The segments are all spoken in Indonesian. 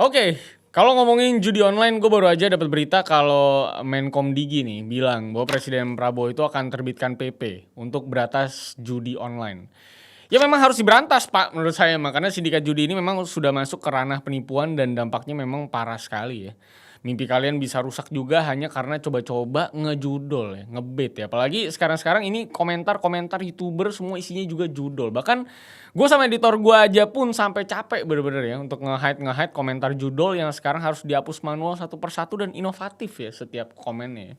Oke, kalau ngomongin judi online, gue baru aja dapat berita kalau Menkom Digi nih bilang bahwa Presiden Prabowo itu akan terbitkan PP untuk beratas judi online. Ya memang harus diberantas Pak menurut saya, makanya sindikat judi ini memang sudah masuk ke ranah penipuan dan dampaknya memang parah sekali ya. Mimpi kalian bisa rusak juga hanya karena coba-coba ngejudol ya, ngebet ya. Apalagi sekarang-sekarang ini komentar-komentar YouTuber semua isinya juga judol. Bahkan gue sama editor gue aja pun sampai capek bener-bener ya untuk nge-hide komentar judol yang sekarang harus dihapus manual satu persatu dan inovatif ya setiap komennya ya.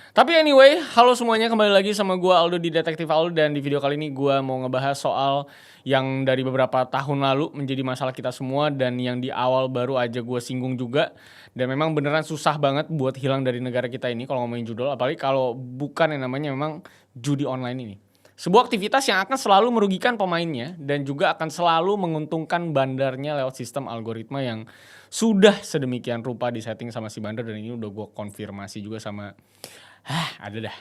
Tapi anyway, halo semuanya, kembali lagi sama gue Aldo di Detektif Aldo. Dan di video kali ini gue mau ngebahas soal yang dari beberapa tahun lalu menjadi masalah kita semua, dan yang di awal baru aja gue singgung juga. Dan memang beneran susah banget buat hilang dari negara kita ini kalau ngomongin judul, apalagi kalau bukan yang namanya memang judi online ini. Sebuah aktivitas yang akan selalu merugikan pemainnya dan juga akan selalu menguntungkan bandarnya lewat sistem algoritma yang sudah sedemikian rupa disetting sama si bandar. Dan ini udah gue konfirmasi juga sama ada dah.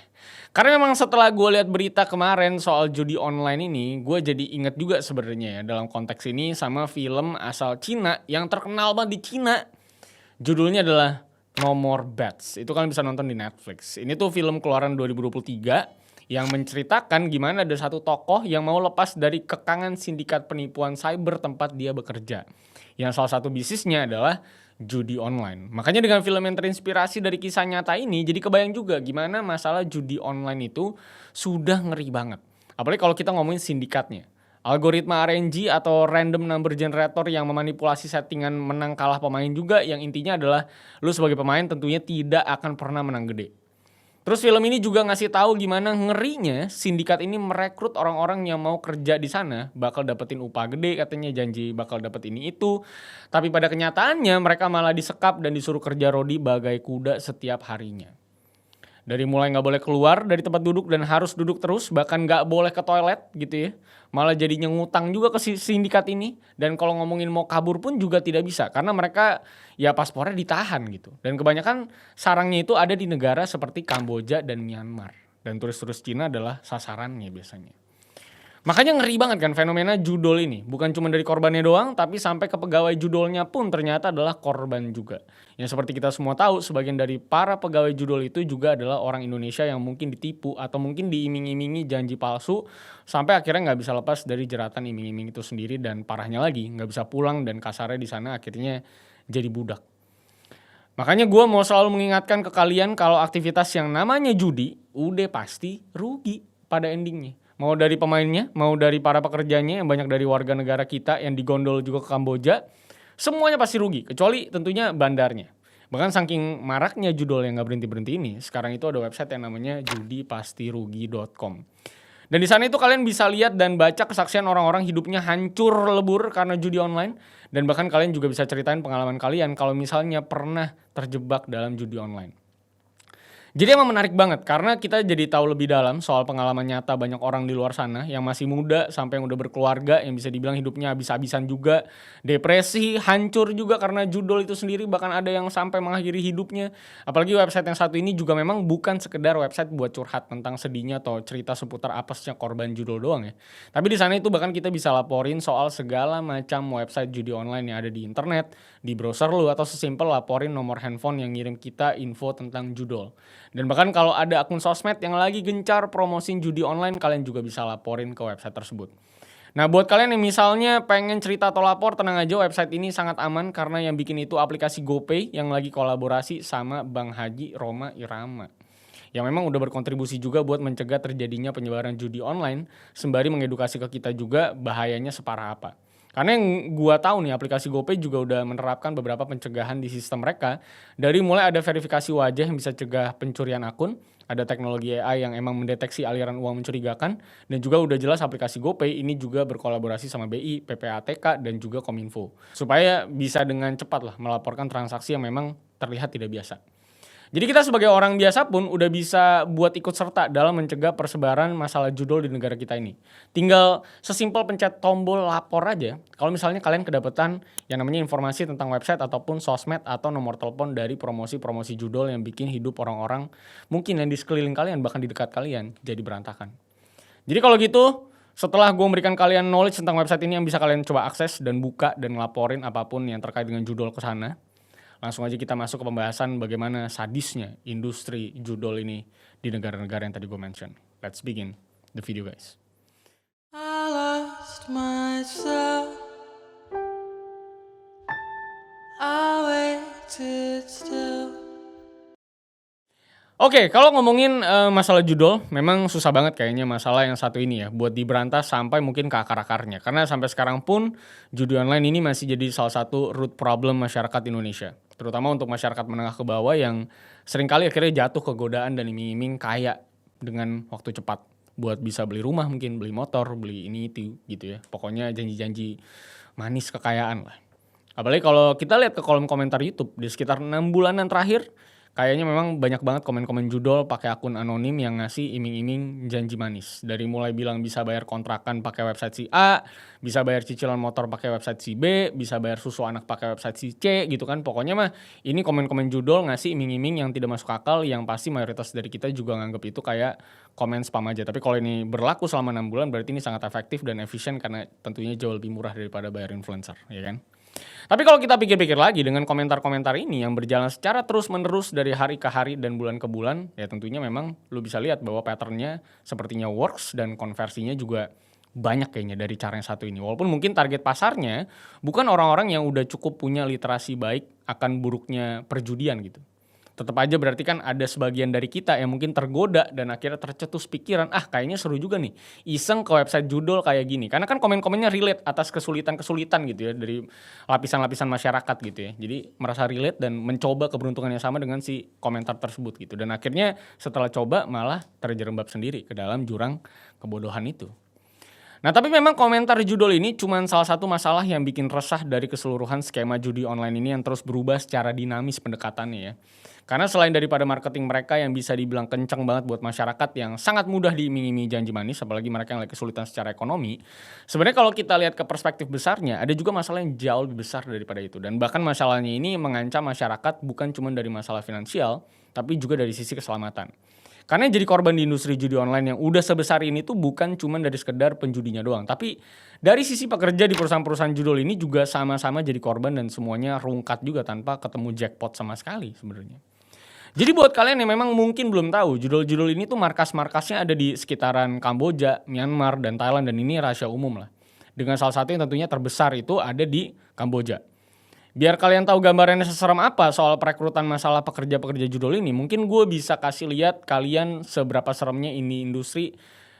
Karena memang setelah gue lihat berita kemarin soal judi online ini, gue jadi inget juga sebenarnya ya dalam konteks ini sama film asal Cina yang terkenal banget di Cina. Judulnya adalah No More Bets. Itu kalian bisa nonton di Netflix. Ini tuh film keluaran 2023 yang menceritakan gimana ada satu tokoh yang mau lepas dari kekangan sindikat penipuan cyber tempat dia bekerja. Yang salah satu bisnisnya adalah judi online. Makanya dengan film yang terinspirasi dari kisah nyata ini, jadi kebayang juga gimana masalah judi online itu sudah ngeri banget. Apalagi kalau kita ngomongin sindikatnya. Algoritma RNG atau random number generator yang memanipulasi settingan menang kalah pemain juga, yang intinya adalah lu sebagai pemain tentunya tidak akan pernah menang gede. Terus film ini juga ngasih tahu gimana ngerinya sindikat ini merekrut orang-orang yang mau kerja di sana, bakal dapetin upah gede, katanya janji bakal dapet ini itu. Tapi pada kenyataannya mereka malah disekap dan disuruh kerja rodi bagai kuda setiap harinya. Dari mulai nggak boleh keluar dari tempat duduk dan harus duduk terus, bahkan nggak boleh ke toilet gitu ya. Malah jadinya ngutang juga ke sindikat ini. Dan kalau ngomongin mau kabur pun juga tidak bisa, karena mereka ya paspornya ditahan gitu. Dan kebanyakan sarangnya itu ada di negara seperti Kamboja dan Myanmar. Dan turis-turis Cina adalah sasarannya biasanya. Makanya ngeri banget kan fenomena judol ini. Bukan cuma dari korbannya doang, tapi sampai ke pegawai judolnya pun ternyata adalah korban juga. Yang seperti kita semua tahu, sebagian dari para pegawai judol itu juga adalah orang Indonesia yang mungkin ditipu atau mungkin diiming-imingi janji palsu, sampai akhirnya nggak bisa lepas dari jeratan iming-iming itu sendiri, dan parahnya lagi nggak bisa pulang dan kasarnya di sana akhirnya jadi budak. Makanya gue mau selalu mengingatkan ke kalian kalau aktivitas yang namanya judi udah pasti rugi pada endingnya. Mau dari pemainnya, mau dari para pekerjanya yang banyak dari warga negara kita yang digondol juga ke Kamboja, semuanya pasti rugi, kecuali tentunya bandarnya. Bahkan saking maraknya judul yang nggak berhenti-berhenti ini, sekarang itu ada website yang namanya judipastirugi.com. Dan di sana itu kalian bisa lihat dan baca kesaksian orang-orang hidupnya hancur lebur karena judi online. Dan bahkan kalian juga bisa ceritain pengalaman kalian kalau misalnya pernah terjebak dalam judi online. Jadi emang menarik banget karena kita jadi tahu lebih dalam soal pengalaman nyata banyak orang di luar sana yang masih muda sampai yang udah berkeluarga, yang bisa dibilang hidupnya habis-habisan juga, depresi, hancur juga karena judol itu sendiri, bahkan ada yang sampai mengakhiri hidupnya. Apalagi website yang satu ini juga memang bukan sekedar website buat curhat tentang sedihnya atau cerita seputar apesnya korban judol doang ya. Tapi di sana itu bahkan kita bisa laporin soal segala macam website judi online yang ada di internet, di browser lu, atau sesimpel laporin nomor handphone yang ngirim kita info tentang judol. Dan bahkan kalau ada akun sosmed yang lagi gencar promosiin judi online, kalian juga bisa laporin ke website tersebut. Nah, buat kalian yang misalnya pengen cerita atau lapor, tenang aja, website ini sangat aman karena yang bikin itu aplikasi GoPay yang lagi kolaborasi sama Bang Haji Roma Irama, yang memang udah berkontribusi juga buat mencegah terjadinya penyebaran judi online, sembari mengedukasi ke kita juga bahayanya separah apa. Karena yang gua tahu nih, aplikasi GoPay juga udah menerapkan beberapa pencegahan di sistem mereka. Dari mulai ada verifikasi wajah yang bisa cegah pencurian akun, ada teknologi AI yang emang mendeteksi aliran uang mencurigakan, dan juga udah jelas aplikasi GoPay ini juga berkolaborasi sama BI, PPATK, dan juga Kominfo. Supaya bisa dengan cepat lah melaporkan transaksi yang memang terlihat tidak biasa. Jadi kita sebagai orang biasa pun udah bisa buat ikut serta dalam mencegah persebaran masalah judol di negara kita ini. Tinggal sesimpel pencet tombol lapor aja kalau misalnya kalian kedapetan yang namanya informasi tentang website ataupun sosmed atau nomor telepon dari promosi-promosi judol yang bikin hidup orang-orang mungkin yang di sekeliling kalian, bahkan di dekat kalian, jadi berantakan. Jadi kalau gitu, Setelah gue memberikan kalian knowledge tentang website ini yang bisa kalian coba akses dan buka dan ngelaporin apapun yang terkait dengan judul ke sana, langsung aja kita masuk ke pembahasan bagaimana sadisnya industri judul ini di negara-negara yang tadi gue mention. Let's begin the video, guys. I lost myself. I waited still. Oke, kalau ngomongin masalah judul, memang susah banget kayaknya masalah yang satu ini ya, buat diberantas sampai mungkin ke akar-akarnya. Karena sampai sekarang pun judi online ini masih jadi salah satu root problem masyarakat Indonesia. Terutama untuk masyarakat menengah ke bawah yang seringkali akhirnya jatuh ke godaan dan iming-iming kaya dengan waktu cepat. Buat bisa beli rumah mungkin, beli motor, beli ini itu gitu ya. Pokoknya janji-janji manis kekayaan lah. Apalagi kalau kita lihat ke kolom komentar YouTube di sekitar 6 bulanan terakhir, kayaknya memang banyak banget komen-komen judul pakai akun anonim yang ngasih iming-iming janji manis. Dari mulai bilang bisa bayar kontrakan pakai website si A, bisa bayar cicilan motor pakai website si B, bisa bayar susu anak pakai website si C gitu kan. Pokoknya mah ini komen-komen judul ngasih iming-iming yang tidak masuk akal, yang pasti mayoritas dari kita juga nganggep itu kayak komen spam aja. Tapi kalau ini berlaku selama 6 bulan berarti ini sangat efektif dan efisien karena tentunya jauh lebih murah daripada bayar influencer, ya kan? Tapi kalau kita pikir-pikir lagi dengan komentar-komentar ini yang berjalan secara terus-menerus dari hari ke hari dan bulan ke bulan, ya tentunya memang lu bisa lihat bahwa patternnya sepertinya works dan konversinya juga banyak kayaknya dari cara yang satu ini. Walaupun mungkin target pasarnya bukan orang-orang yang udah cukup punya literasi baik akan buruknya perjudian gitu. Tetap aja berarti kan ada sebagian dari kita yang mungkin tergoda dan akhirnya tercetus pikiran, kayaknya seru juga nih iseng ke website judul kayak gini. Karena kan komen-komennya relate atas kesulitan-kesulitan gitu ya dari lapisan-lapisan masyarakat gitu ya. Jadi merasa relate dan mencoba keberuntungan yang sama dengan si komentar tersebut gitu. Dan akhirnya setelah coba malah terjerembab sendiri ke dalam jurang kebodohan itu. Nah, tapi memang komentar judul ini cuma salah satu masalah yang bikin resah dari keseluruhan skema judi online ini yang terus berubah secara dinamis pendekatannya ya. Karena selain daripada marketing mereka yang bisa dibilang kencang banget buat masyarakat yang sangat mudah diiming-imingi janji manis, apalagi mereka yang lagi kesulitan secara ekonomi, sebenarnya kalau kita lihat ke perspektif besarnya, ada juga masalah yang jauh lebih besar daripada itu. Dan bahkan masalahnya ini mengancam masyarakat bukan cuma dari masalah finansial, tapi juga dari sisi keselamatan. Karena yang jadi korban di industri judi online yang udah sebesar ini tuh bukan cuma dari sekedar penjudinya doang. Tapi dari sisi pekerja di perusahaan-perusahaan judul ini juga sama-sama jadi korban dan semuanya rungkat juga tanpa ketemu jackpot sama sekali sebenarnya. Jadi buat kalian yang memang mungkin belum tahu, judul-judul ini tuh markas-markasnya ada di sekitaran Kamboja, Myanmar, dan Thailand. Dan ini rahasia umum lah. Dengan salah satu yang tentunya terbesar itu ada di Kamboja. Biar kalian tahu gambarannya seserem apa soal perekrutan masalah pekerja-pekerja judul ini, mungkin gue bisa kasih lihat kalian seberapa seremnya ini industri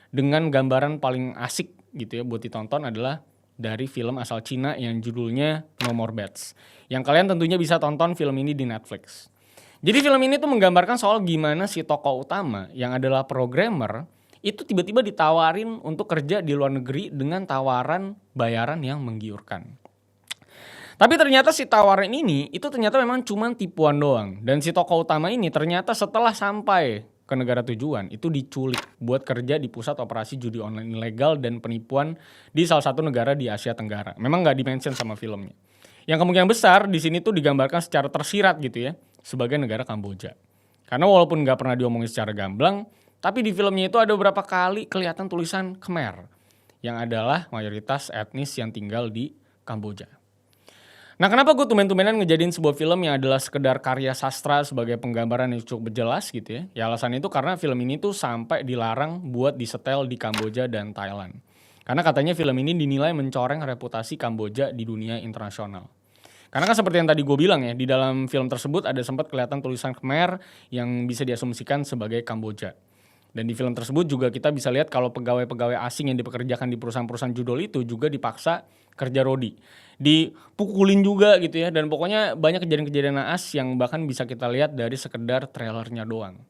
dengan gambaran paling asik gitu ya buat ditonton adalah dari film asal Cina yang judulnya No More Bets. Yang kalian tentunya bisa tonton film ini di Netflix. Jadi film ini tuh menggambarkan soal gimana si tokoh utama yang adalah programmer itu tiba-tiba ditawarin untuk kerja di luar negeri dengan tawaran bayaran yang menggiurkan. Tapi ternyata si tawaran ini itu ternyata memang cuma tipuan doang. Dan si tokoh utama ini ternyata setelah sampai ke negara tujuan itu diculik buat kerja di pusat operasi judi online ilegal dan penipuan di salah satu negara di Asia Tenggara. Memang nggak dimention sama filmnya. Yang kemungkinan besar di sini tuh digambarkan secara tersirat gitu ya sebagai negara Kamboja. Karena walaupun nggak pernah diomongin secara gamblang, tapi di filmnya itu ada beberapa kali kelihatan tulisan Khmer yang adalah mayoritas etnis yang tinggal di Kamboja. Nah, kenapa gue tumben-tumbenan ngejadiin sebuah film yang adalah sekedar karya sastra sebagai penggambaran yang cukup berjelas gitu ya. Ya alasan itu karena film ini tuh sampai dilarang buat disetel di Kamboja dan Thailand. Karena katanya film ini dinilai mencoreng reputasi Kamboja di dunia internasional. Karena kan seperti yang tadi gue bilang ya, di dalam film tersebut ada sempat kelihatan tulisan Khmer yang bisa diasumsikan sebagai Kamboja. Dan di film tersebut juga kita bisa lihat kalau pegawai-pegawai asing yang dipekerjakan di perusahaan-perusahaan judul itu juga dipaksa kerja rodi. Dipukulin juga gitu ya, dan pokoknya banyak kejadian-kejadian naas yang bahkan bisa kita lihat dari sekedar trailernya doang.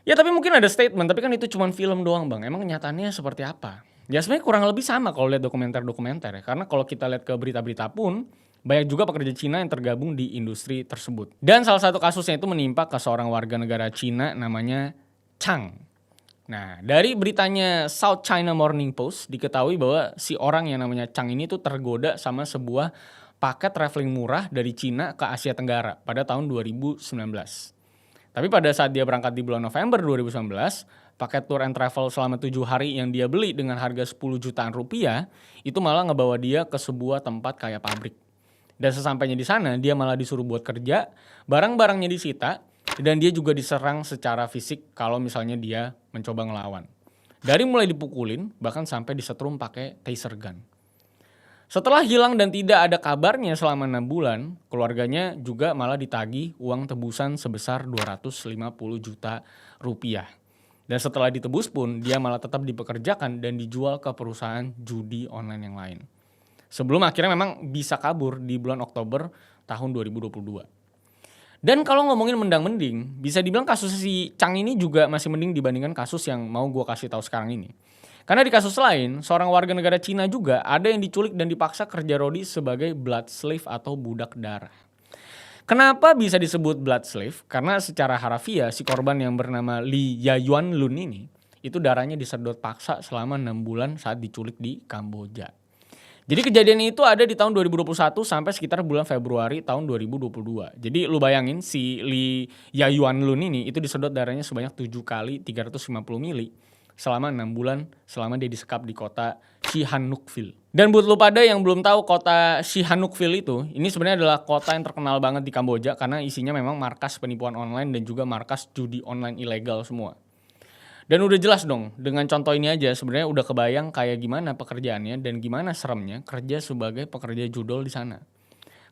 Ya tapi mungkin ada statement, tapi kan itu cuma film doang bang, emang kenyataannya seperti apa? Ya sebenarnya kurang lebih sama kalau lihat dokumenter-dokumenter ya, karena kalau kita lihat ke berita-berita pun, banyak juga pekerja Cina yang tergabung di industri tersebut. Dan salah satu kasusnya itu menimpa ke seorang warga negara Cina namanya Chang. Nah, dari beritanya South China Morning Post diketahui bahwa si orang yang namanya Chang ini tuh tergoda sama sebuah paket traveling murah dari Cina ke Asia Tenggara pada tahun 2019. Tapi pada saat dia berangkat di bulan November 2019, paket tour and travel selama 7 hari yang dia beli dengan harga 10 jutaan rupiah, itu malah ngebawa dia ke sebuah tempat kayak pabrik. Dan sesampainya di sana, dia malah disuruh buat kerja, barang-barangnya disita, dan dia juga diserang secara fisik kalau misalnya dia mencoba ngelawan. Dari mulai dipukulin, bahkan sampai disetrum pakai taser gun. Setelah hilang dan tidak ada kabarnya selama 6 bulan, keluarganya juga malah ditagih uang tebusan sebesar 250 juta rupiah. Dan setelah ditebus pun, dia malah tetap dipekerjakan dan dijual ke perusahaan judi online yang lain. Sebelum akhirnya memang bisa kabur di bulan Oktober tahun 2022. Dan kalau ngomongin mendang-mending, bisa dibilang kasus si Chang ini juga masih mending dibandingkan kasus yang mau gue kasih tahu sekarang ini. Karena di kasus lain, seorang warga negara Cina juga ada yang diculik dan dipaksa kerja rodi sebagai blood slave atau budak darah. Kenapa bisa disebut blood slave? Karena secara harafiah si korban yang bernama Li Yayuan Lun ini, itu darahnya disedot paksa selama 6 bulan saat diculik di Kamboja. Jadi kejadian itu ada di tahun 2021 sampai sekitar bulan Februari tahun 2022. Jadi lu bayangin si Li Yayuan Lun ini itu disedot darahnya sebanyak 7 kali 350 mili selama 6 bulan selama dia disekap di kota Sihanoukville. Dan buat lu pada yang belum tahu kota Sihanoukville itu, ini sebenarnya adalah kota yang terkenal banget di Kamboja karena isinya memang markas penipuan online dan juga markas judi online ilegal semua. Dan udah jelas dong, dengan contoh ini aja sebenarnya udah kebayang kayak gimana pekerjaannya dan gimana seremnya kerja sebagai pekerja judol di sana.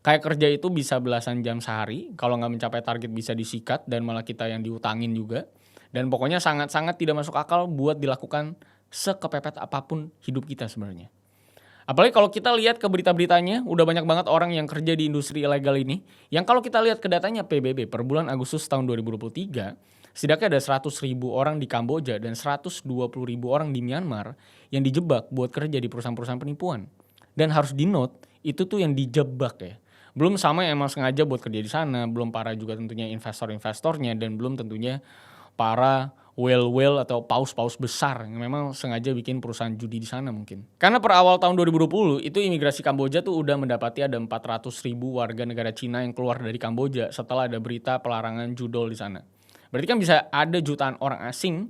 Kayak kerja itu bisa belasan jam sehari, kalau nggak mencapai target bisa disikat dan malah kita yang diutangin juga. Dan pokoknya sangat-sangat tidak masuk akal buat dilakukan sekepepet apapun hidup kita sebenarnya. Apalagi kalau kita lihat ke berita-beritanya, udah banyak banget orang yang kerja di industri ilegal ini, yang kalau kita lihat ke datanya PBB per bulan Agustus tahun 2023, setidaknya ada 100.000 orang di Kamboja dan 120.000 orang di Myanmar yang dijebak buat kerja di perusahaan-perusahaan penipuan. Dan harus di-note, itu tuh yang dijebak ya. Belum sama yang emang sengaja buat kerja di sana, belum para juga tentunya investor-investornya, dan belum tentunya para whale-whale atau paus-paus besar yang memang sengaja bikin perusahaan judi di sana mungkin. Karena per awal tahun 2020 itu imigrasi Kamboja tuh udah mendapati ada 400.000 warga negara Cina yang keluar dari Kamboja setelah ada berita pelarangan judol di sana. Berarti kan bisa ada jutaan orang asing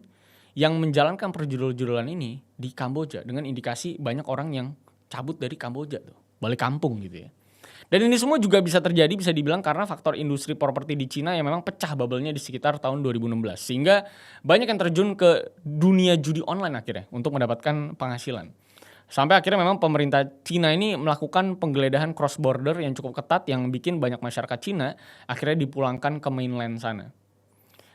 yang menjalankan perjudul-judolan ini di Kamboja dengan indikasi banyak orang yang cabut dari Kamboja tuh, balik kampung gitu ya. Dan ini semua juga bisa terjadi bisa dibilang karena faktor industri properti di Cina yang memang pecah bubble-nya di sekitar tahun 2016. Sehingga banyak yang terjun ke dunia judi online akhirnya untuk mendapatkan penghasilan. Sampai akhirnya memang pemerintah Cina ini melakukan penggeledahan cross border yang cukup ketat yang bikin banyak masyarakat Cina akhirnya dipulangkan ke mainland sana.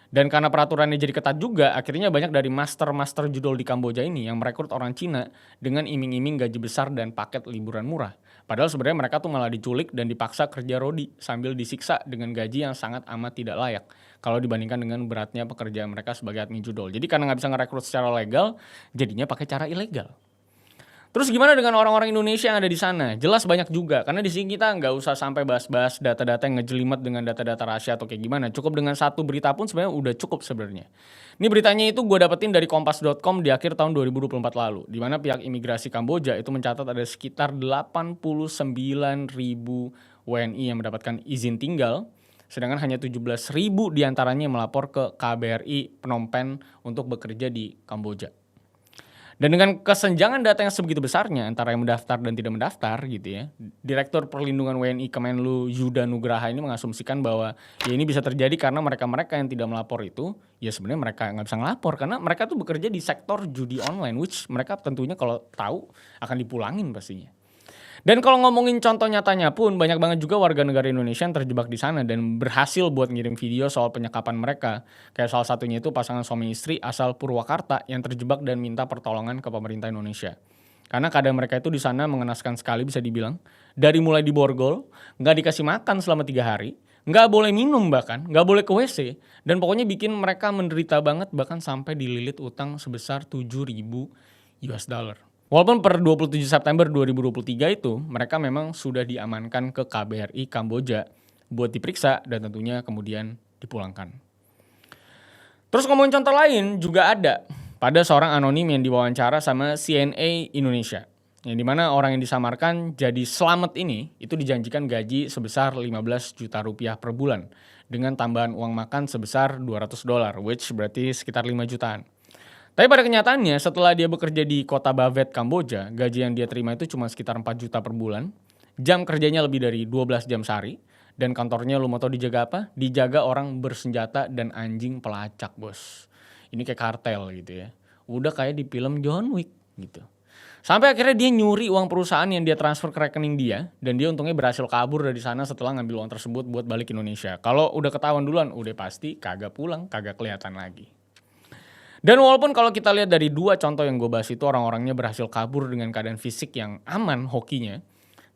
Dan karena peraturannya jadi ketat juga, akhirnya banyak dari master-master judol di Kamboja ini yang merekrut orang Cina dengan iming-iming gaji besar dan paket liburan murah. Padahal sebenarnya mereka tuh malah diculik dan dipaksa kerja rodi sambil disiksa dengan gaji yang sangat amat tidak layak kalau dibandingkan dengan beratnya pekerjaan mereka sebagai admin judol. Jadi karena nggak bisa ngerekrut secara legal, jadinya pakai cara ilegal. Terus gimana dengan orang-orang Indonesia yang ada di sana? Jelas banyak juga, karena di sini kita nggak usah sampai bahas-bahas data-data yang ngejelimet dengan data-data rahasia atau kayak gimana. Cukup dengan satu berita pun sebenarnya udah cukup sebenarnya. Ini beritanya itu gue dapetin dari kompas.com di akhir tahun 2024 lalu, di mana pihak imigrasi Kamboja itu mencatat ada sekitar 89.000 WNI yang mendapatkan izin tinggal, sedangkan hanya 17.000 diantaranya melapor ke KBRI Phnom Penh untuk bekerja di Kamboja. Dan dengan kesenjangan data yang sebegitu besarnya antara yang mendaftar dan tidak mendaftar gitu ya, Direktur Perlindungan WNI Kemenlu Yuda Nugraha ini mengasumsikan bahwa ya ini bisa terjadi karena mereka-mereka yang tidak melapor itu, ya sebenarnya mereka nggak bisa ngelapor karena mereka tuh bekerja di sektor judi online, which mereka tentunya kalau tahu akan dipulangin pastinya. Dan kalau ngomongin contoh nyatanya pun banyak banget juga warga negara Indonesia yang terjebak di sana dan berhasil buat ngirim video soal penyekapan mereka. Kayak salah satunya itu pasangan suami istri asal Purwakarta yang terjebak dan minta pertolongan ke pemerintah Indonesia. Karena keadaan mereka itu di sana mengenaskan sekali bisa dibilang. Dari mulai diborgol, nggak dikasih makan selama 3 hari, nggak boleh minum bahkan, nggak boleh ke WC. Dan pokoknya bikin mereka menderita banget bahkan sampai dililit utang sebesar 7.000 US dollar. Walaupun per 27 September 2023 itu mereka memang sudah diamankan ke KBRI Kamboja buat diperiksa dan tentunya kemudian dipulangkan. Terus ngomongin contoh lain juga ada pada seorang anonim yang diwawancara sama CNA Indonesia. Yang dimana orang yang disamarkan jadi selamat ini itu dijanjikan gaji sebesar 15 juta rupiah per bulan dengan tambahan uang makan sebesar $200, which berarti sekitar 5 jutaan. Tapi pada kenyataannya setelah dia bekerja di kota Bavet, Kamboja, gaji yang dia terima itu cuma sekitar 4 juta per bulan. Jam kerjanya lebih dari 12 jam sehari. Dan kantornya lu mau tau dijaga apa? Dijaga orang bersenjata dan anjing pelacak, bos. Ini kayak kartel gitu ya. Udah kayak di film John Wick gitu. Sampai akhirnya dia nyuri uang perusahaan yang dia transfer ke rekening dia. Dan dia untungnya berhasil kabur dari sana setelah ngambil uang tersebut buat balik Indonesia. Kalau udah ketahuan duluan, udah pasti kagak pulang, kagak kelihatan lagi. Dan walaupun kalau kita lihat dari dua contoh yang gue bahas itu orang-orangnya berhasil kabur dengan keadaan fisik yang aman hokinya.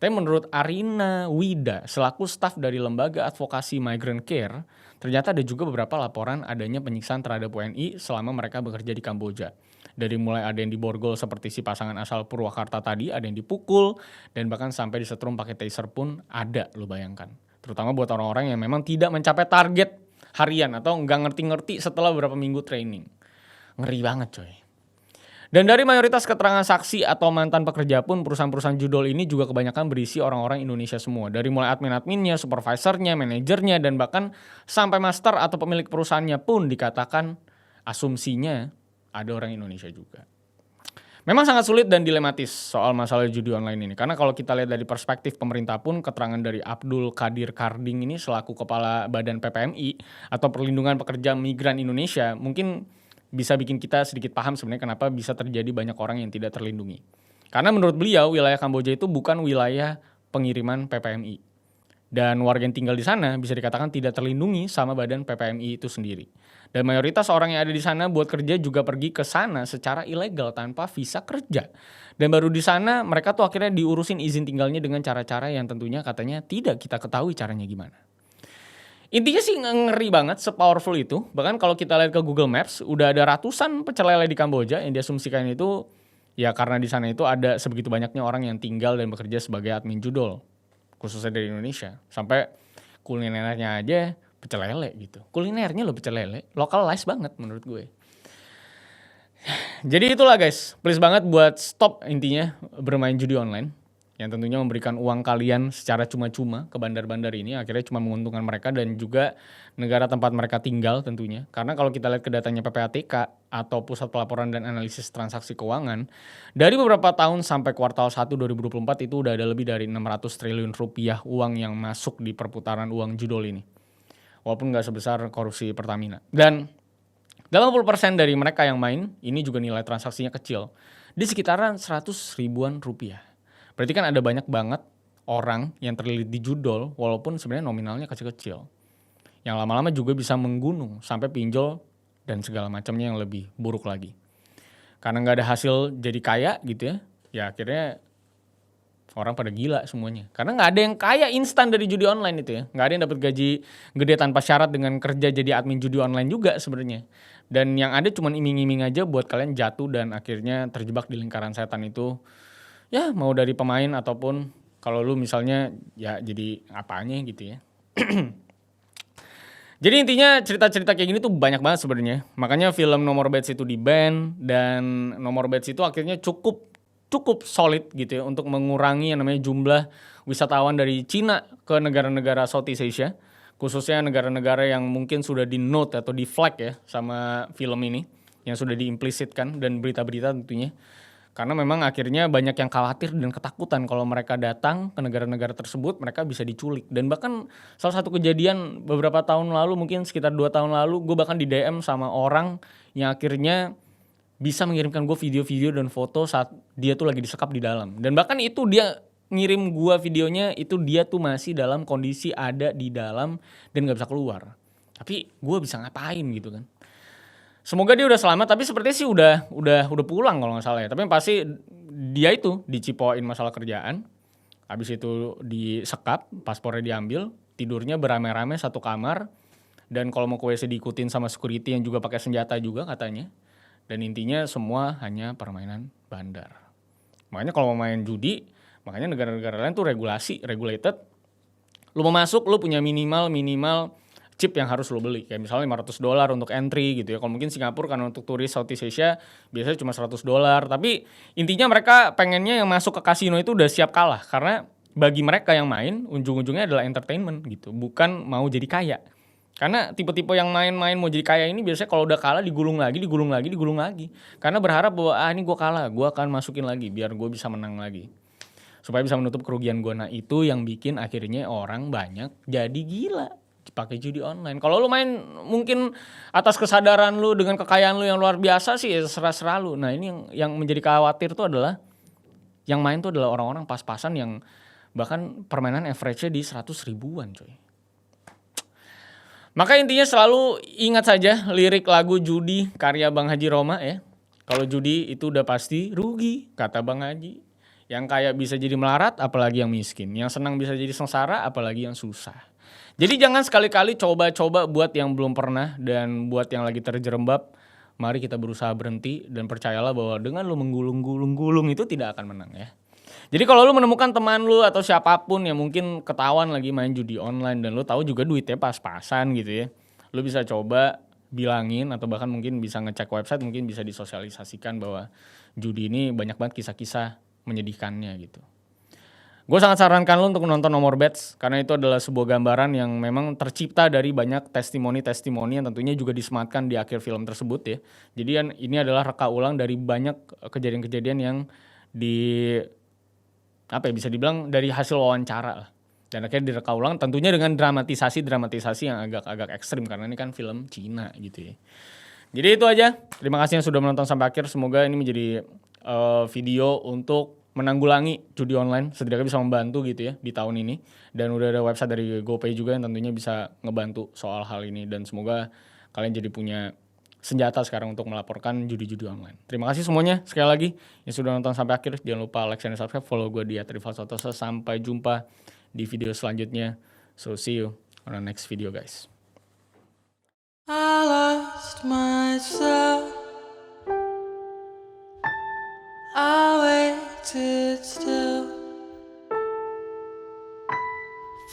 Tapi menurut Arina Wida selaku staf dari Lembaga Advokasi Migrant Care, ternyata ada juga beberapa laporan adanya penyiksaan terhadap WNI selama mereka bekerja di Kamboja. Dari mulai ada yang diborgol seperti si pasangan asal Purwakarta tadi, ada yang dipukul, dan bahkan sampai disetrum pakai taser pun ada, lo bayangkan. Terutama buat orang-orang yang memang tidak mencapai target harian atau nggak ngerti-ngerti setelah beberapa minggu training. Ngeri banget coy. Dan dari mayoritas keterangan saksi atau mantan pekerja pun perusahaan-perusahaan judol ini juga kebanyakan berisi orang-orang Indonesia semua. Dari mulai admin-adminnya, supervisornya, manajernya, dan bahkan sampai master atau pemilik perusahaannya pun dikatakan asumsinya ada orang Indonesia juga. Memang sangat sulit dan dilematis soal masalah judi online ini. Karena kalau kita lihat dari perspektif pemerintah pun keterangan dari Abdul Qadir Karding ini selaku Kepala Badan PPMI atau Perlindungan Pekerja Migran Indonesia mungkin bisa bikin kita sedikit paham sebenarnya kenapa bisa terjadi banyak orang yang tidak terlindungi. Karena menurut beliau wilayah Kamboja itu bukan wilayah pengiriman PPMI. Dan warga yang tinggal di sana bisa dikatakan tidak terlindungi sama badan PPMI itu sendiri. Dan mayoritas orang yang ada di sana buat kerja juga pergi ke sana secara ilegal tanpa visa kerja. Dan baru di sana mereka tuh akhirnya diurusin izin tinggalnya dengan cara-cara yang tentunya katanya tidak kita ketahui caranya gimana. Intinya sih ngeri banget, se-powerful itu. Bahkan kalau kita lihat ke Google Maps, udah ada ratusan pecel lele di Kamboja yang diasumsikan itu ya karena di sana itu ada sebegitu banyaknya orang yang tinggal dan bekerja sebagai admin judol, khususnya dari Indonesia. Sampai kulinernya aja pecel lele gitu. Kulinernya loh pecel lele, localized banget menurut gue. Jadi itulah guys, please banget buat stop intinya bermain judi online. Yang tentunya memberikan uang kalian secara cuma-cuma ke bandar-bandar ini akhirnya cuma menguntungkan mereka dan juga negara tempat mereka tinggal tentunya. Karena kalau kita lihat ke datanya PPATK atau Pusat Pelaporan dan Analisis Transaksi Keuangan, dari beberapa tahun sampai kuartal 1 2024 itu udah ada lebih dari 600 triliun rupiah uang yang masuk di perputaran uang judol ini. Walaupun nggak sebesar korupsi Pertamina. Dan 80% dari mereka yang main ini juga nilai transaksinya kecil. Di sekitaran 100 ribuan rupiah. Berarti kan ada banyak banget orang yang terlilit di judol walaupun sebenarnya nominalnya kecil-kecil. Yang lama-lama juga bisa menggunung sampai pinjol dan segala macamnya yang lebih buruk lagi. Karena nggak ada hasil jadi kaya gitu ya, ya akhirnya orang pada gila semuanya. Karena nggak ada yang kaya instan dari judi online itu ya. Nggak ada yang dapat gaji gede tanpa syarat dengan kerja jadi admin judi online juga sebenarnya. Dan yang ada cuma iming-iming aja buat kalian jatuh dan akhirnya terjebak di lingkaran setan itu. Ya mau dari pemain ataupun kalau lu misalnya ya jadi apanya gitu ya. Jadi intinya cerita-cerita kayak gini tuh banyak banget sebenarnya. Makanya film Nomor Bets itu di-ban dan Nomor Bets itu akhirnya cukup solid gitu ya untuk mengurangi yang namanya jumlah wisatawan dari Cina ke negara-negara Southeast Asia. Khususnya negara-negara yang mungkin sudah di-note atau di-flag ya sama film ini. Yang sudah diimplisitkan dan berita-berita tentunya. Karena memang akhirnya banyak yang khawatir dan ketakutan kalau mereka datang ke negara-negara tersebut mereka bisa diculik. Dan bahkan salah satu kejadian beberapa tahun lalu mungkin sekitar 2 tahun lalu gue bahkan di DM sama orang yang akhirnya bisa mengirimkan gue video-video dan foto saat dia tuh lagi disekap di dalam. Dan bahkan itu dia ngirim gue videonya itu dia tuh masih dalam kondisi ada di dalam dan gak bisa keluar. Tapi gue bisa ngapain gitu kan. Semoga dia udah selamat, tapi sepertinya sih udah pulang kalau nggak salah ya. Tapi pasti dia itu dicipoin masalah kerjaan, habis itu disekap, paspornya diambil, tidurnya beramai-ramai satu kamar, dan kalau mau ke WC diikutin sama security yang juga pakai senjata juga katanya. Dan intinya semua hanya permainan bandar. Makanya kalau mau main judi, makanya negara-negara lain tuh regulated. Lu mau masuk, lu punya minimal chip yang harus lo beli. Kayak misalnya $500 untuk entry gitu ya. Kalau mungkin Singapura karena untuk turis Southeast Asia biasanya cuma $100. Tapi intinya mereka pengennya yang masuk ke kasino itu udah siap kalah. Karena bagi mereka yang main ujung-ujungnya adalah entertainment gitu. Bukan mau jadi kaya. Karena tipe-tipe yang main-main mau jadi kaya ini biasanya kalau udah kalah digulung lagi. Karena berharap bahwa ini gue kalah, gue akan masukin lagi biar gue bisa menang lagi. Supaya bisa menutup kerugian gue. Nah itu yang bikin akhirnya orang banyak jadi gila pakai judi online. Kalau lu main mungkin atas kesadaran lu dengan kekayaan lu yang luar biasa sih ya serah lu. Nah ini yang menjadi khawatir tuh adalah yang main tuh adalah orang-orang pas-pasan yang bahkan permainan average-nya di 100 ribuan coy. Maka intinya selalu ingat saja lirik lagu Judi karya Bang Haji Roma ya. Kalau judi itu udah pasti rugi, kata Bang Haji. Yang kaya bisa jadi melarat, apalagi yang miskin. Yang senang bisa jadi sengsara, apalagi yang susah. Jadi jangan sekali-kali coba-coba buat yang belum pernah dan buat yang lagi terjerembab. Mari kita berusaha berhenti dan percayalah bahwa dengan lu menggulung itu tidak akan menang ya. Jadi kalau lu menemukan teman lu atau siapapun yang mungkin ketahuan lagi main judi online dan lu tahu juga duitnya pas-pasan gitu ya. Lu bisa coba bilangin atau bahkan mungkin bisa ngecek website, mungkin bisa disosialisasikan bahwa judi ini banyak banget kisah-kisah menyedihkannya gitu. Gue sangat sarankan lu untuk menonton Nomor Bets karena itu adalah sebuah gambaran yang memang tercipta dari banyak testimoni-testimoni yang tentunya juga disematkan di akhir film tersebut ya. Jadi ini adalah reka ulang dari banyak kejadian-kejadian yang bisa dibilang dari hasil wawancara lah. Dan akhirnya direka ulang tentunya dengan dramatisasi yang agak ekstrim karena ini kan film Cina gitu ya. Jadi itu aja. Terima kasih yang sudah menonton sampai akhir. Semoga ini menjadi video untuk menanggulangi judi online. Setidaknya bisa membantu gitu ya di tahun ini. Dan udah ada website dari GoPay juga yang tentunya bisa ngebantu soal hal ini. Dan semoga kalian jadi punya senjata sekarang untuk melaporkan judi-judi online. Terima kasih semuanya sekali lagi yang sudah nonton sampai akhir. Jangan lupa like, share, dan subscribe. Follow gue di @rivalsantoso. Sampai jumpa di video selanjutnya. So see you on the next video guys. I lost myself. I waited still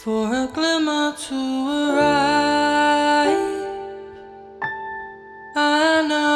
for a glimmer to arrive. I know